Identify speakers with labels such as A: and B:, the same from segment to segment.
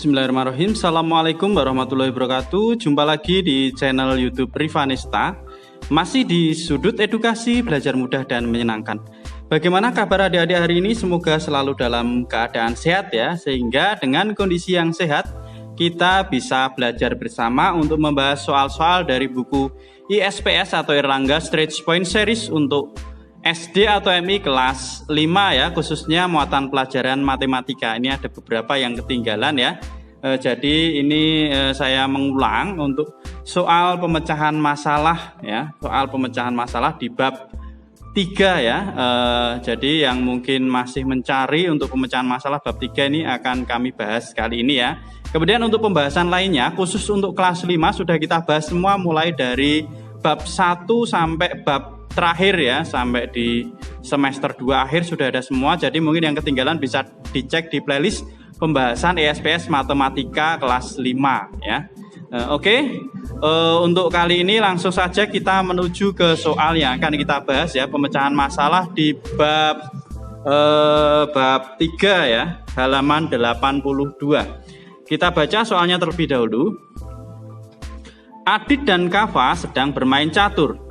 A: Bismillahirrahmanirrahim. Assalamualaikum warahmatullahi wabarakatuh. Jumpa lagi di channel YouTube Rivanista. Masih di sudut edukasi belajar mudah dan menyenangkan. Bagaimana kabar adik-adik hari ini? Semoga selalu dalam keadaan sehat ya. Sehingga dengan kondisi yang sehat kita bisa belajar bersama untuk membahas soal-soal dari buku ISPS atau Erlangga Stretch Point Series untuk SD atau MI kelas 5 ya, khususnya muatan pelajaran matematika. Ini ada beberapa yang ketinggalan ya. Jadi ini saya mengulang untuk soal pemecahan masalah ya, soal pemecahan masalah di bab 3 ya. Jadi yang mungkin masih mencari untuk pemecahan masalah bab 3 ini akan kami bahas kali ini ya. Kemudian untuk pembahasan lainnya khusus untuk kelas 5 sudah kita bahas semua mulai dari bab 1 sampai bab terakhir ya, sampai di semester 2 akhir sudah ada semua. Jadi mungkin yang ketinggalan bisa dicek di playlist pembahasan ISPS Matematika kelas 5 ya. Oke. Untuk kali ini langsung saja kita menuju ke soal yang akan kita bahas ya, pemecahan masalah di bab 3 ya, halaman 82. Kita baca soalnya terlebih dahulu. Adit dan Kava sedang bermain catur.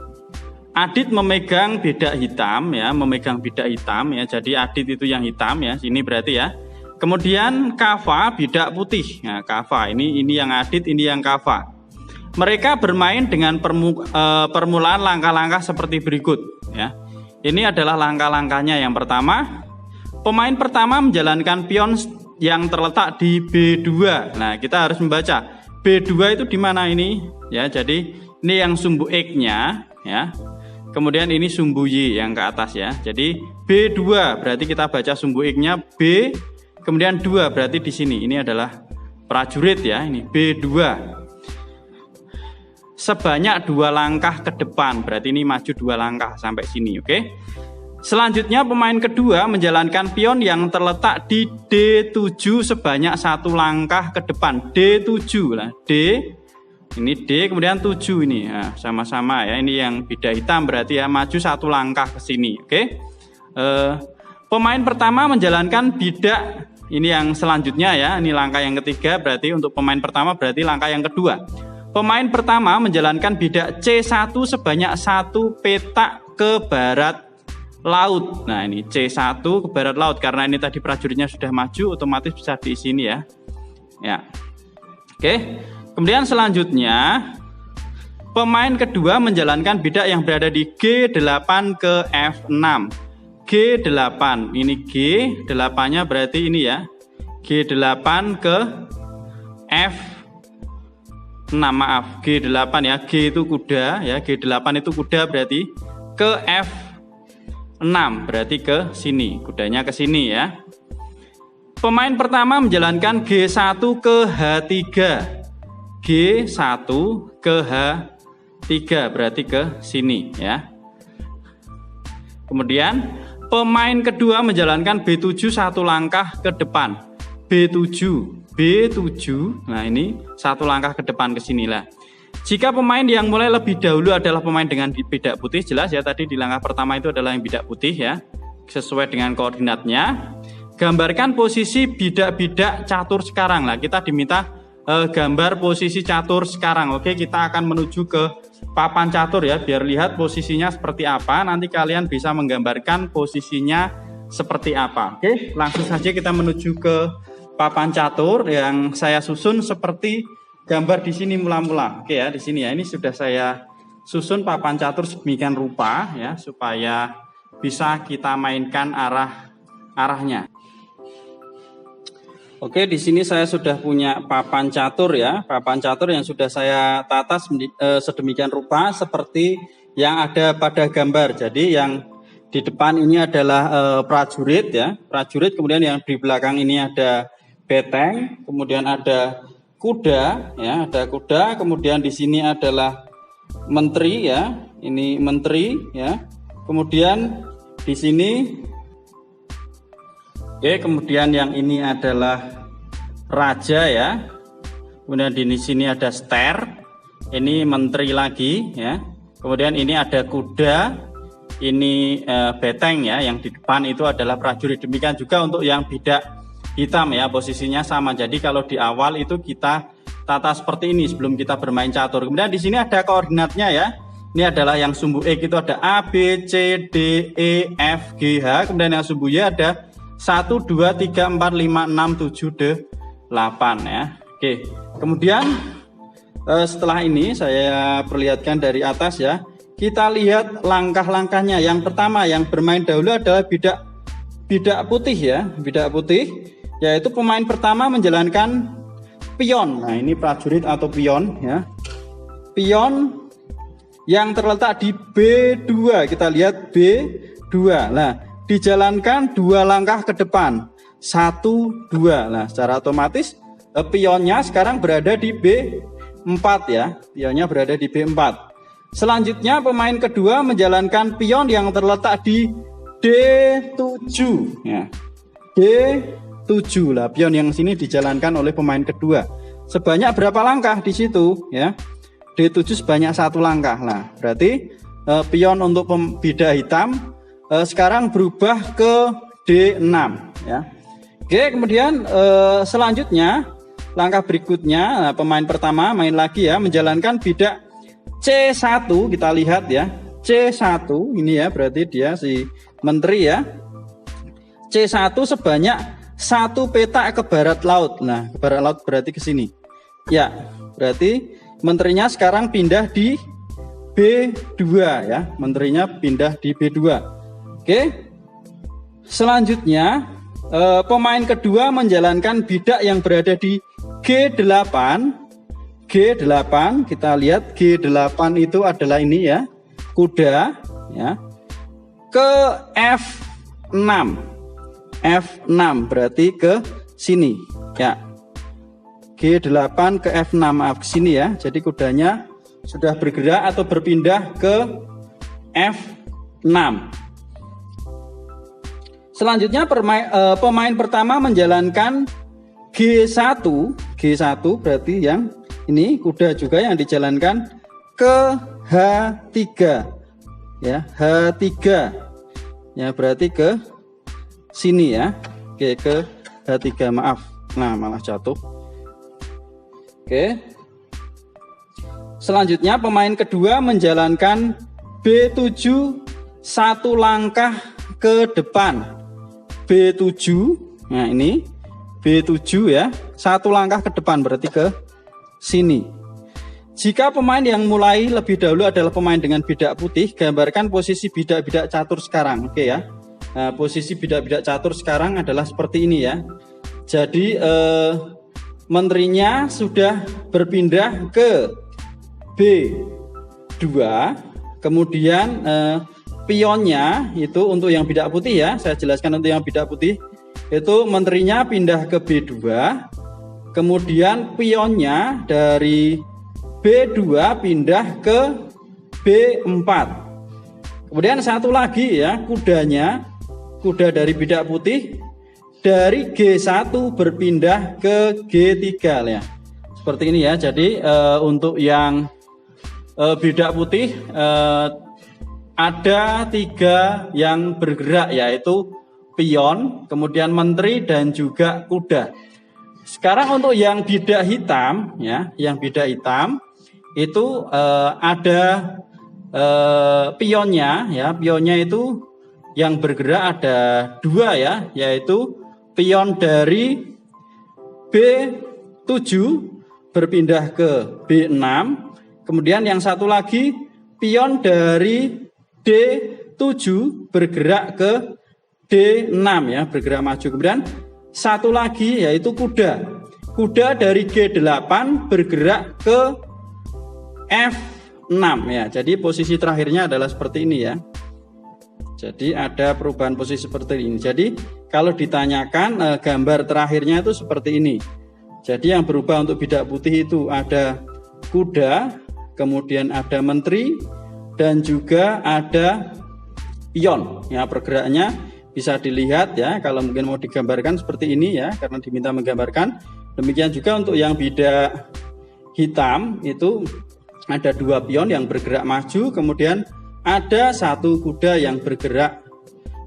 A: Adit memegang bedak hitam ya, Jadi Adit itu yang hitam ya, sini berarti ya. Kemudian Kava bedak putih. Nah, Kava ini yang Adit, ini yang Kava. Mereka bermain dengan permulaan langkah-langkah seperti berikut ya. Ini adalah langkah-langkahnya. Yang pertama, pemain pertama menjalankan pion yang terletak di B2. Nah, kita harus membaca B2 itu di mana ini ya. Jadi ini yang sumbu X-nya ya. Kemudian ini sumbu Y yang ke atas ya. Jadi B2 berarti kita baca sumbu X-nya B, kemudian 2 berarti di sini. Ini adalah prajurit ya, ini B2. Sebanyak 2 langkah ke depan, berarti ini maju 2 langkah sampai sini, oke? Selanjutnya pemain kedua menjalankan pion yang terletak di D7 sebanyak 1 langkah ke depan. D7 lah, D. Ini D, kemudian 7 ini. Nah, sama-sama ya. Ini yang beda hitam berarti ya, maju 1 langkah ke sini. Oke. Pemain pertama menjalankan bidak. Ini yang selanjutnya ya. Ini langkah yang ketiga berarti untuk pemain pertama berarti langkah yang kedua. Pemain pertama menjalankan bidak C1 sebanyak 1 petak ke barat laut. Nah, ini C1 ke barat laut karena ini tadi prajuritnya sudah maju, otomatis bisa di sini ya. Ya. Oke. Kemudian selanjutnya pemain kedua menjalankan bidak yang berada di G8 ke F6. G8, ini G8-nya berarti ini ya. G8 ke F6, maaf, G8 ya. G itu kuda ya, G8 itu kuda berarti ke F6, berarti ke sini, kudanya ke sini ya. Pemain pertama menjalankan G1 ke H3. G1 ke H3 berarti ke sini ya. Kemudian pemain kedua menjalankan B7 1 langkah ke depan. B7. Nah ini 1 langkah ke depan ke sinilah. Jika pemain yang mulai lebih dahulu adalah pemain dengan bedak putih, jelas ya tadi di langkah pertama itu adalah yang bedak putih ya, sesuai dengan koordinatnya. Gambarkan posisi bidak-bidak catur sekarang lah. Kita diminta gambar posisi catur sekarang. Oke, kita akan menuju ke papan catur ya, biar lihat posisinya seperti apa. Nanti kalian bisa menggambarkan posisinya seperti apa. Oke, langsung saja kita menuju ke papan catur yang saya susun seperti gambar di sini mula-mula. Oke ya, di sini ya. Ini sudah saya susun papan catur sedemikian rupa ya, supaya bisa kita mainkan arahnya. Oke, di sini saya sudah punya papan catur ya, papan catur yang sudah saya tata sedemikian rupa seperti yang ada pada gambar. Jadi yang di depan ini adalah prajurit ya, prajurit. Kemudian yang di belakang ini ada beteng, kemudian ada kuda ya, ada kuda. Kemudian di sini adalah menteri ya, ini menteri ya. Kemudian di sini. Oke, kemudian yang ini adalah raja ya. Kemudian di sini ada ster. Ini menteri lagi ya. Kemudian ini ada kuda. Ini beteng ya. Yang di depan itu adalah prajurit. Demikian juga untuk yang bidak hitam ya, posisinya sama. Jadi kalau di awal itu kita tata seperti ini sebelum kita bermain catur. Kemudian di sini ada koordinatnya ya. Ini adalah yang sumbu X itu ada A, B, C, D, E, F, G, H. Kemudian yang sumbu Y ada 1, 2, 3, 4, 5, 6, 7, 8 ya. Oke, kemudian setelah ini saya perlihatkan dari atas ya. Kita lihat langkah-langkahnya. Yang pertama yang bermain dahulu adalah bidak putih ya. Bidak putih yaitu pemain pertama menjalankan pion. Nah, ini prajurit atau pion ya. Pion yang terletak di B2, kita lihat B2. Nah, dijalankan 2 langkah ke depan, 1, 2. Nah, secara otomatis pionnya sekarang berada di B4 ya. Pionnya berada di B4. Selanjutnya pemain kedua menjalankan pion yang terletak di D7 ya. D7 lah, pion yang sini dijalankan oleh pemain kedua. Sebanyak berapa langkah di situ ya? D7 sebanyak 1 langkah. Nah, berarti pion untuk bidak hitam sekarang berubah ke D6 ya. Oke, kemudian selanjutnya langkah berikutnya pemain pertama main lagi ya, menjalankan bidak C1. Kita lihat ya, C1 ini ya, berarti dia si menteri ya. C1 sebanyak 1 petak ke barat laut. Nah, ke barat laut berarti ke sini ya, berarti menterinya sekarang pindah di B2 ya. Menterinya pindah di B2. Oke. Selanjutnya pemain kedua menjalankan bidak yang berada di G8. G8, kita lihat G8 itu adalah ini ya, kuda ya. Ke F6. F6 berarti ke sini ya. G8 ke F6, maaf, ke sini ya. Jadi kudanya sudah bergerak atau berpindah ke F6. Selanjutnya pemain pertama menjalankan G1. G1 berarti yang ini kuda juga yang dijalankan ke H3 ya, H3 ya, berarti ke sini ya. Oke, ke H3, maaf. Nah, malah jatuh. Oke. Selanjutnya pemain kedua menjalankan B7 1 langkah ke depan. B7. Nah, ini B7 ya, 1 langkah ke depan berarti ke sini. Jika pemain yang mulai lebih dahulu adalah pemain dengan bidak putih, gambarkan posisi bidak-bidak catur sekarang. Oke ya. Nah, posisi bidak-bidak catur sekarang adalah seperti ini ya. Jadi menterinya sudah berpindah ke B2, kemudian pionnya itu untuk yang bidak putih ya, saya jelaskan untuk yang bidak putih itu menterinya pindah ke B2, kemudian pionnya dari B2 pindah ke B4. Kemudian satu lagi ya, kuda dari bidak putih dari G1 berpindah ke G3 ya. Seperti ini ya. Jadi untuk yang bidak putih ada 3 yang bergerak, yaitu pion, kemudian menteri dan juga kuda. Sekarang untuk yang bidak hitam ya, yang bidak hitam itu ada pionnya ya. Pionnya itu yang bergerak ada 2 ya, yaitu pion dari B7 berpindah ke B6, kemudian yang satu lagi pion dari D7 bergerak ke D6 ya, bergerak maju. Kemudian satu lagi yaitu kuda dari G8 bergerak ke F6 ya. Jadi posisi terakhirnya adalah seperti ini ya. Jadi ada perubahan posisi seperti ini. Jadi kalau ditanyakan gambar terakhirnya itu seperti ini. Jadi yang berubah untuk bidak putih itu ada kuda, kemudian ada menteri, dan juga ada pion. Ya, pergerakannya bisa dilihat ya. Kalau mungkin mau digambarkan seperti ini ya, karena diminta menggambarkan. Demikian juga untuk yang bidak hitam itu ada 2 pion yang bergerak maju, kemudian ada 1 kuda yang bergerak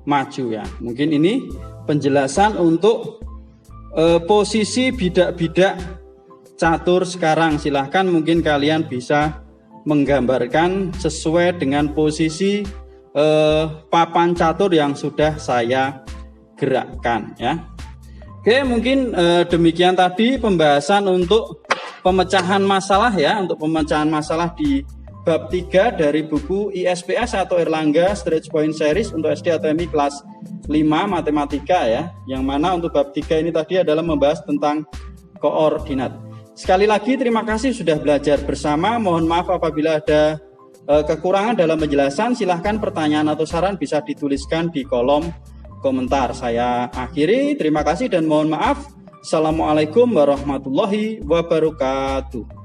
A: maju ya. Mungkin ini penjelasan untuk posisi bidak-bidak catur sekarang. Silahkan mungkin kalian bisa menggambarkan sesuai dengan posisi papan catur yang sudah saya gerakkan ya. Oke, mungkin demikian tadi pembahasan untuk pemecahan masalah ya, untuk pemecahan masalah di bab 3 dari buku ISPS atau Erlangga Stretch Point Series untuk SD atau MI kelas 5 matematika ya. Yang mana untuk bab 3 ini tadi adalah membahas tentang koordinat. Sekali lagi terima kasih sudah belajar bersama. Mohon maaf apabila ada kekurangan dalam penjelasan. Silahkan pertanyaan atau saran bisa dituliskan di kolom komentar. Saya akhiri, terima kasih dan mohon maaf. Assalamualaikum warahmatullahi wabarakatuh.